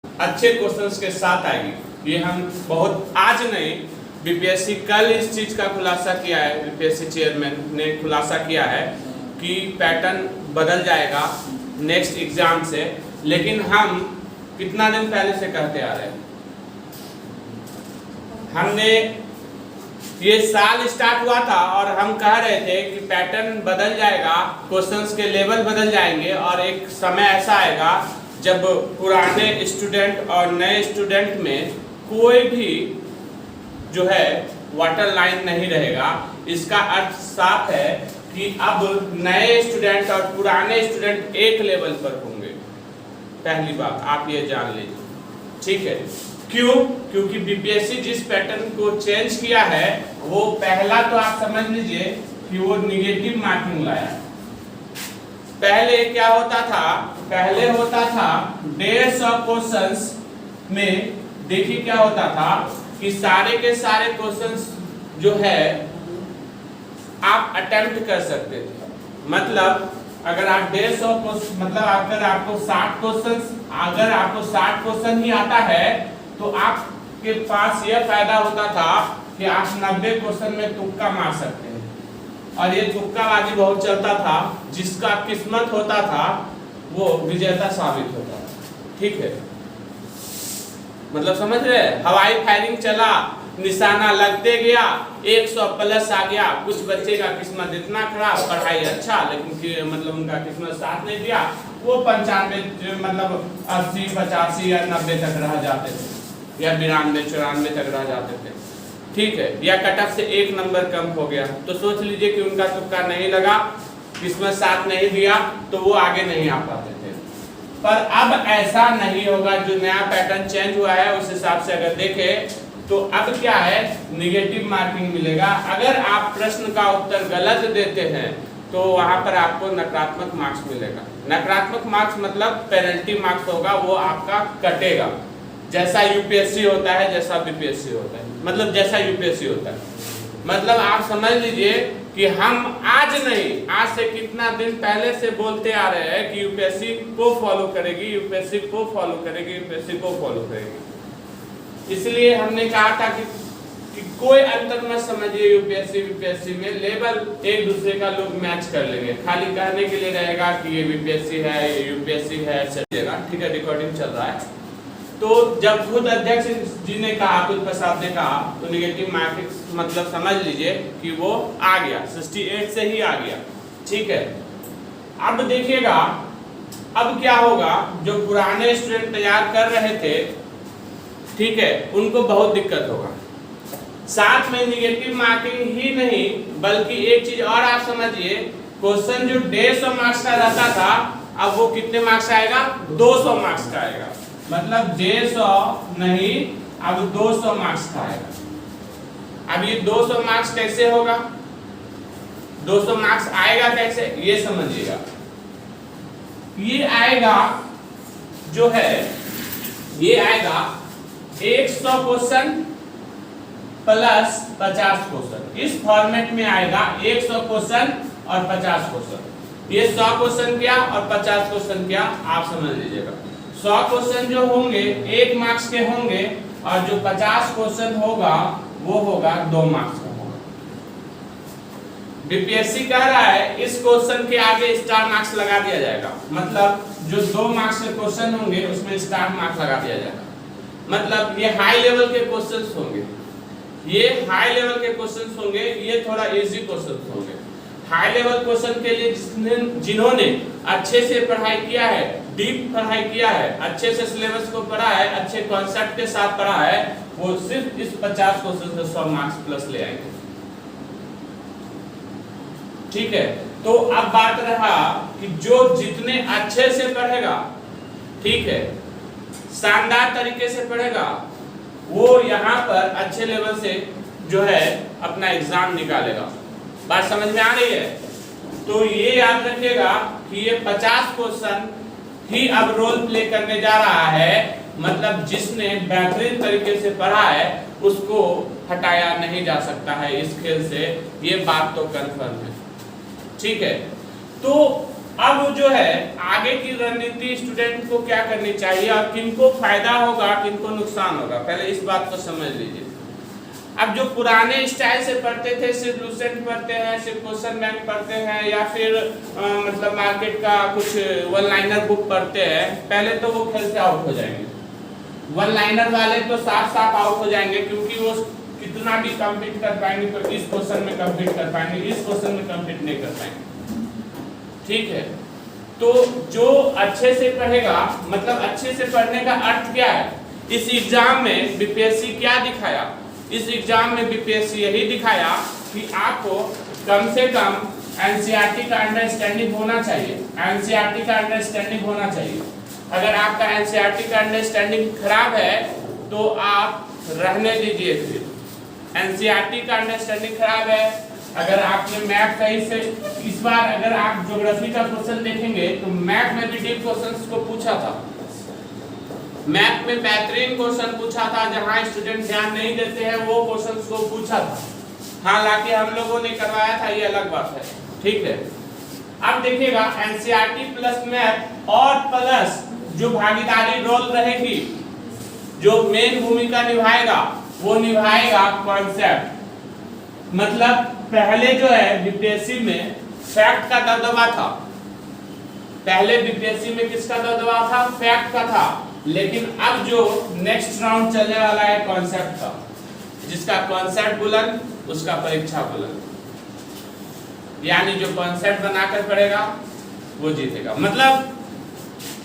अच्छे क्वेश्चंस के साथ आएगी। ये हम बहुत आज नहीं, बीपीएससी कल इस चीज का खुलासा किया है, बीपीएससी चेयरमैन ने खुलासा किया है कि पैटर्न बदल जाएगा नेक्स्ट एग्जाम से। लेकिन हम कितना दिन पहले से कहते आ रहे हैं, हमने ये साल स्टार्ट हुआ था और हम कह रहे थे कि पैटर्न बदल जाएगा, क्वेश्चंस के लेवल बदल जाएंगे और एक समय ऐसा आएगा जब पुराने स्टूडेंट और नए स्टूडेंट में कोई भी जो है वाटर लाइन नहीं रहेगा। इसका अर्थ साफ है कि अब नए स्टूडेंट और पुराने स्टूडेंट एक लेवल पर होंगे। पहली बात आप ये जान लीजिए, ठीक है। क्यों? क्योंकि बीपीएससी जिस पैटर्न को चेंज किया है वो पहला तो आप समझ लीजिए कि वो निगेटिव मार्किंग लाया। पहले क्या होता था, पहले होता था 150 क्वेश्चंस में, देखिए क्या होता था कि सारे के सारे क्वेश्चंस जो है आप अटेम्प्ट कर सकते थे। मतलब अगर आप 150 मतलब अगर आपको 60 क्वेश्चंस, अगर आपको 60 क्वेश्चन ही आता है तो आपके पास यह फायदा होता था कि आप 90 क्वेश्चन में तुक्का मार सकते हैं। और ये तुक्काबाजी बहुत चलता था, जिसका किस्मत होता था वो विजेता साबित होता था। ठीक है, मतलब समझ रहे, हवाई फायरिंग चला, निशाना लगते गया, 100 प्लस आ गया। कुछ बच्चे का किस्मत इतना खराब, पढ़ाई अच्छा लेकिन मतलब उनका किस्मत साथ नहीं दिया, वो 95 मतलब 80 85 या 90 तक रह जाते थे, या 92 94 तक रह जाते थे। ठीक है, या कट ऑफ से 1 नंबर कम हो गया तो सोच लीजिए कि उनका तुक्का नहीं लगा, किस्मत साथ नहीं दिया, तो वो आगे नहीं आ पाते थे। पर अब ऐसा नहीं होगा। जो नया पैटर्न चेंज हुआ है उस हिसाब से अगर देखें तो अब क्या है, निगेटिव मार्किंग मिलेगा। अगर आप प्रश्न का उत्तर गलत देते हैं तो वहां पर आपको नकारात्मक मार्क्स मिलेगा। नकारात्मक मार्क्स मतलब पेनल्टी मार्क्स होगा, वो आपका कटेगा। जैसा यूपीएससी होता है, जैसा बीपीएससी होता है, मतलब जैसा यूपीएससी होता है। मतलब आप समझ लीजिए कि हम आज नहीं, आज से कितना दिन पहले से बोलते आ रहे हैं कि यूपीएससी को फॉलो करेगी, यूपीएससी को फॉलो करेगी, यूपीएससी को फॉलो करेगी। इसलिए हमने कहा था कि कोई अंतर मत समझिए यूपीएससी बीपीएससी में, लेवल एक दूसरे का लोग मैच कर लेंगे। खाली कहने के लिए रहेगा कि ये बीपीएससी है, ये यूपीएससी है, चलेगा। ठीक है, रिकॉर्डिंग चल रहा है। तो जब खुद अध्यक्ष जी ने कहा, अतुल प्रसाद ने कहा, तो निगेटिव मार्किंग मतलब समझ लीजिए कि वो आ गया, 68 से ही आ गया। ठीक है, अब देखिएगा अब क्या होगा। जो पुराने स्टूडेंट तैयार कर रहे थे, ठीक है, उनको बहुत दिक्कत होगा। साथ में निगेटिव मार्किंग ही नहीं बल्कि एक चीज और आप समझिए, क्वेश्चन जो 150 मार्क्स का रहता था अब वो कितने मार्क्स का आएगा, 200 मार्क्स का आएगा। मतलब 150 नहीं, अब 200 मार्क्स का आएगा। अब ये 200 मार्क्स कैसे होगा, 200 मार्क्स आएगा कैसे, ये समझिएगा। ये आएगा जो है, ये आएगा 100 क्वेश्चन प्लस 50 क्वेश्चन। इस फॉर्मेट में आएगा 100 क्वेश्चन और 50 क्वेश्चन। ये 100 क्वेश्चन क्या और 50 क्वेश्चन क्या, आप समझ लीजिएगा। 100 क्वेश्चन जो होंगे 1 मार्क्स के होंगे और जो 50 क्वेश्चन होगा वो होगा 2 मार्क्स का होगा। बीपीएससी कह रहा है इस क्वेश्चन के आगे स्टार मार्क्स लगा दिया जाएगा। मतलब जो 2 मार्क्स के क्वेश्चन होंगे उसमें स्टार मार्क्स लगा दिया जाएगा। मतलब ये हाई लेवल के क्वेश्चंस होंगे, ये हाई लेवल के क्वेश्चंस होंगे, ये थोड़ा इजी क्वेश्चंस होंगे। हाई लेवल क्वेश्चन के लिए जिन्होंने अच्छे से पढ़ाई किया है, डीप पढ़ाई किया है, अच्छे से सिलेबस को पढ़ा है, अच्छे कॉन्सेप्ट के साथ पढ़ा है, वो सिर्फ इस 50 क्वेश्चन से 100 मार्क्स प्लस ले आएंगे। ठीक है, तो अब बात रहा कि जो जितने अच्छे से पढ़ेगा, ठीक है, शानदार तरीके से पढ़ेगा, वो यहाँ पर अच्छे लेवल से जो है अपना एग्जाम निकालेगा। बात समझ में आ रही है? तो ये याद रखिएगा कि ये 50 क्वेश्चन ही अब रोल प्ले करने जा रहा है। मतलब जिसने बेहतरीन तरीके से पढ़ा है उसको हटाया नहीं जा सकता है इस खेल से, ये बात तो कंफर्म है। ठीक है, तो अब जो है आगे की रणनीति स्टूडेंट को क्या करनी चाहिए और किनको फायदा होगा किनको नुकसान होगा, पहले इस बात को समझ लीजिए। अब जो पुराने स्टाइल से पढ़ते थे, सिर्फ लूसेंट पढ़ते हैं, सिर्फ क्वेश्चन बैंक पढ़ते हैं या फिर मतलब मार्केट का कुछ वन लाइनर बुक पढ़ते हैं, पहले तो वो खेल से आउट हो जाएंगे। वन लाइनर वाले तो साफ साफ आउट हो जाएंगे, क्योंकि वो कितना भी कंप्लीट कर पाएंगे तो इस क्वेश्चन में कंप्लीट कर पाएंगे, इस क्वेश्चन में कंप्लीट नहीं कर पाएंगे। ठीक है, तो जो अच्छे से पढ़ेगा, मतलब अच्छे से पढ़ने का अर्थ क्या है, इस एग्जाम में बीपीएससी क्या दिखाया, इस एग्जाम में बीपीएससी यही दिखाया कि आपको कम से कम एनसीईआरटी का अंडरस्टैंडिंग होना चाहिए, एनसीईआरटी का अंडरस्टैंडिंग होना चाहिए। अगर आपका एनसीईआरटी का अंडरस्टैंडिंग खराब है तो आप रहने दीजिए। फिर एनसीईआरटी का अंडरस्टैंडिंग खराब है, अगर आपने मैप सही से, इस बार अगर आप ज्योग्राफी का क्वेश्चन देखेंगे तो मैप में भी डीप क्वेश्चंस को पूछा था, मैप में बेहतरीन क्वेश्चन पूछा था, जहां स्टूडेंट ध्यान नहीं देते हैं वो क्वेश्चंस को पूछा था। हालांकि हम लोगों ने करवाया था, ये अलग बात है। ठीक है, अब देखिएगा एनसीईआरटी प्लस मैप और प्लस जो भागीदारी रोल रहेगी, जो मेन भूमिका निभाएगा वो निभाएगा कॉन्सेप्ट। मतलब पहले जो है बीपीएससी में फैक्ट का दबदबा था, पहले बीपीएससी में किसका दबदबा था, फैक्ट का था, लेकिन अब जो नेक्स्ट राउंड चलने वाला है कॉन्सेप्ट का, जिसका कॉन्सेप्ट बुलंद उसका परीक्षा बुलंद, यानी जो कॉन्सेप्ट बनाकर पढ़ेगा वो जीतेगा। मतलब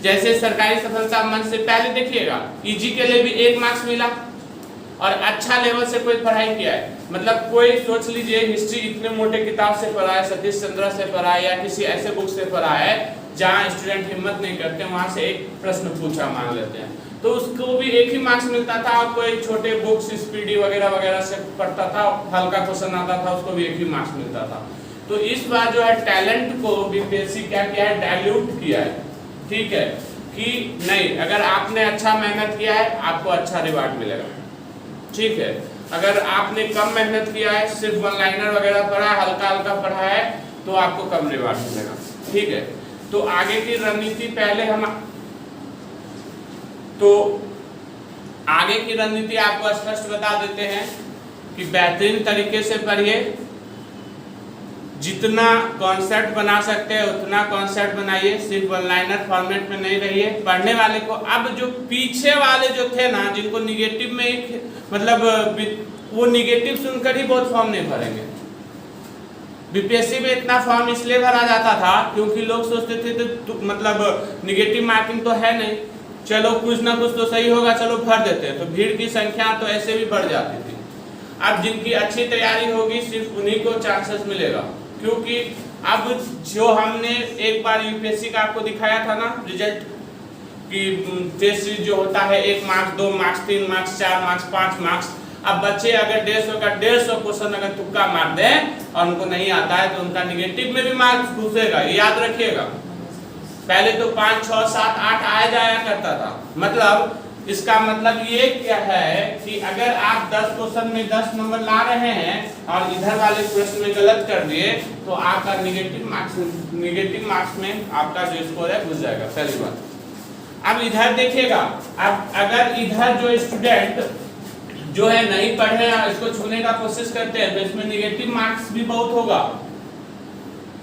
जैसे सरकारी सफलता मंच से पहले देखिएगा ईजी के लिए भी 1 मार्क्स मिला और अच्छा लेवल से कोई पढ़ाई किया है, मतलब कोई सोच लीजिए हिस्ट्री इतने मोटे किताब से पढ़ा है, सतीश चंद्र से पढ़ा है या किसी ऐसे बुक से पढ़ा है जहाँ स्टूडेंट हिम्मत नहीं करते, वहां से एक प्रश्न पूछा मान लेते हैं तो उसको भी 1 ही मार्क्स मिलता था। और कोई छोटे बुक्स स्पीडी वगैरह वगैरह से पढ़ता था, हल्का क्वेश्चन आता था, उसको भी 1 ही मार्क्स मिलता था। तो इस बार जो है टैलेंट को बीपीएससी क्या किया है, डाइल्यूट किया है। ठीक है कि नहीं, अगर आपने अच्छा मेहनत किया है आपको अच्छा रिवार्ड मिलेगा। ठीक है, अगर आपने कम मेहनत किया है, सिर्फ वन लाइनर वगैरह पढ़ा है, हल्का हल्का पढ़ा है, तो आपको कम रिवार्ड मिलेगा। ठीक है, तो आगे की रणनीति पहले हम, तो आगे की रणनीति आपको स्पष्ट बता देते हैं कि बेहतरीन तरीके से पढ़िए, जितना कॉन्सेप्ट बना सकते हैं उतना कॉन्सेप्ट बनाइए, सिर्फ वन लाइनर फॉर्मेट में नहीं रहिए। पढ़ने वाले को, अब जो पीछे वाले जो थे ना, जिनको निगेटिव में एक मतलब वो निगेटिव सुनकर ही बहुत फॉर्म नहीं भरेंगे। बीपीएससी में इतना फॉर्म इसलिए भरा जाता था क्योंकि लोग सोचते थे तो मतलब निगेटिव मार्किंग तो है नहीं, चलो कुछ ना कुछ तो सही होगा, चलो भर देते हैं, तो भीड़ की संख्या तो ऐसे भी बढ़ जाती थी। अब जिनकी अच्छी तैयारी होगी सिर्फ उन्हीं को चांसेस मिलेगा, क्योंकि अब जो हमने एक बार यूपीएससी का आपको दिखाया था ना रिजल्ट, कि टेस्ट सीरीज जो होता है 1 marks 2 marks 3 marks 4 marks 5 marks, अब बच्चे अगर 150 का 150 क्वेश्चन अगर तुक्का मार दें और उनको नहीं आता है तो उनका निगेटिव में भी मार्क्स घुसेगा, ये याद रखिएगा। पहले तो 5 6 7 8 आया जाया करता था। मतलब इसका मतलब ये क्या है कि अगर आप 10 क्वेश्चन में 10 नंबर ला रहे हैं और इधर वाले प्रश्न में गलत कर दिए तो आपका निगेटिव मार्क्स में आपका जो स्कोर है घुस जाएगा, पहली बात। अब इधर देखिएगा, अब अगर इधर जो स्टूडेंट जो है नहीं पढ़े इसको छूने का कोशिश करते हैं तो इसमें निगेटिव मार्क्स भी बहुत होगा।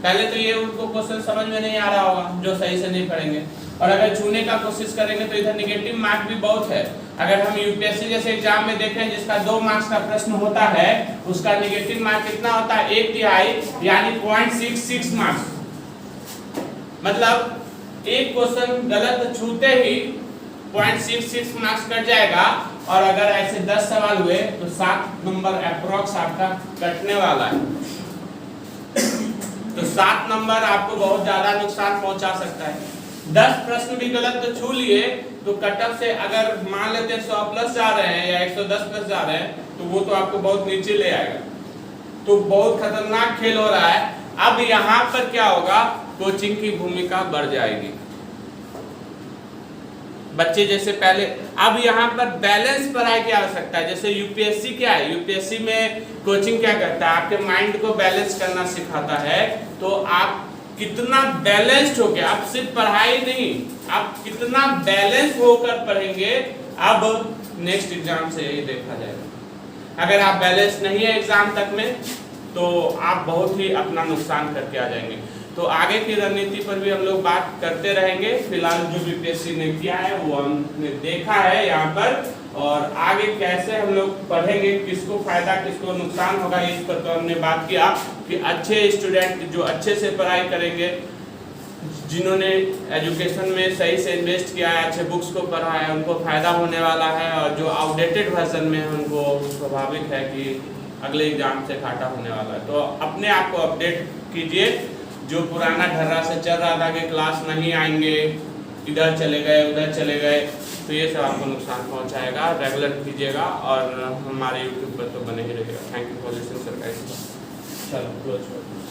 पहले तो ये उनको क्वेश्चन समझ में नहीं आ रहा होगा जो सही से नहीं पढ़ेंगे, और अगर छूने का कोशिश करेंगे तो इधर निगेटिव मार्क भी बहुत है। अगर हम यूपीएससी जैसे एग्जाम में देखें जिसका 2 मार्क्स का प्रश्न होता है उसका निगेटिव मार्क कितना होता है, 1/3 यानी 0.66 मार्क्स। मतलब एक क्वेश्चन गलत छूते ही 0.66 मार्क्स कट जाएगा, और अगर ऐसे 10 सवाल हुए तो 7 नंबर अप्रोक्स आपका कटने वाला है। तो 7 नंबर आपको बहुत ज्यादा नुकसान पहुंचा सकता है। 10 प्रश्न भी गलत तो छू लिए तो कटअप से अगर मान लेते 100 प्लस जा रहे हैं या 110 प्लस जा रहे हैं तो वो तो आपको बहुत नीचे ले आएगा। तो बहुत खतरनाक खेल हो रहा है। अब यहाँ पर क्या होगा, कोचिंग की भूमिका बढ़ जाएगी। बच्चे जैसे पहले, अब यहाँ पर बैलेंस पढ़ाई की आवश्यकता है। जैसे यूपीएससी क्या है, यूपीएससी में कोचिंग क्या करता है, आपके माइंड को बैलेंस करना सिखाता है। तो आप कितना बैलेंस्ड हो गया, अब सिर्फ पढ़ाई नहीं, आप कितना बैलेंस होकर पढ़ेंगे, अब नेक्स्ट एग्जाम से यही देखा जाएगा। अगर आप बैलेंस नहीं है एग्जाम तक में तो आप बहुत ही अपना नुकसान करके आ जाएंगे। तो आगे की रणनीति पर भी हम लोग बात करते रहेंगे। फिलहाल जो बीपीएससी ने किया है वो हमने देखा है यहाँ पर, और आगे कैसे हम लोग पढ़ेंगे, किसको फायदा किसको नुकसान होगा, इस पर तो हमने बात किया कि अच्छे स्टूडेंट जो अच्छे से पढ़ाई करेंगे, जिन्होंने एजुकेशन में सही से इन्वेस्ट किया है, अच्छे बुक्स को पढ़ा है, उनको फायदा होने वाला है, और जो आउटडेटेड वर्जन में है उनको स्वाभाविक है कि अगले एग्जाम से घाटा होने वाला है। तो अपने आप को अपडेट कीजिए। जो पुराना ढर्रा से चल रहा था कि क्लास नहीं आएंगे, इधर चले गए उधर चले गए, तो ये सब आपको नुकसान पहुंचाएगा। रेगुलर कीजिएगा और हमारे यूट्यूब पर तो बने ही रहेगा। Thank you for listening sir. चलो क्लोज।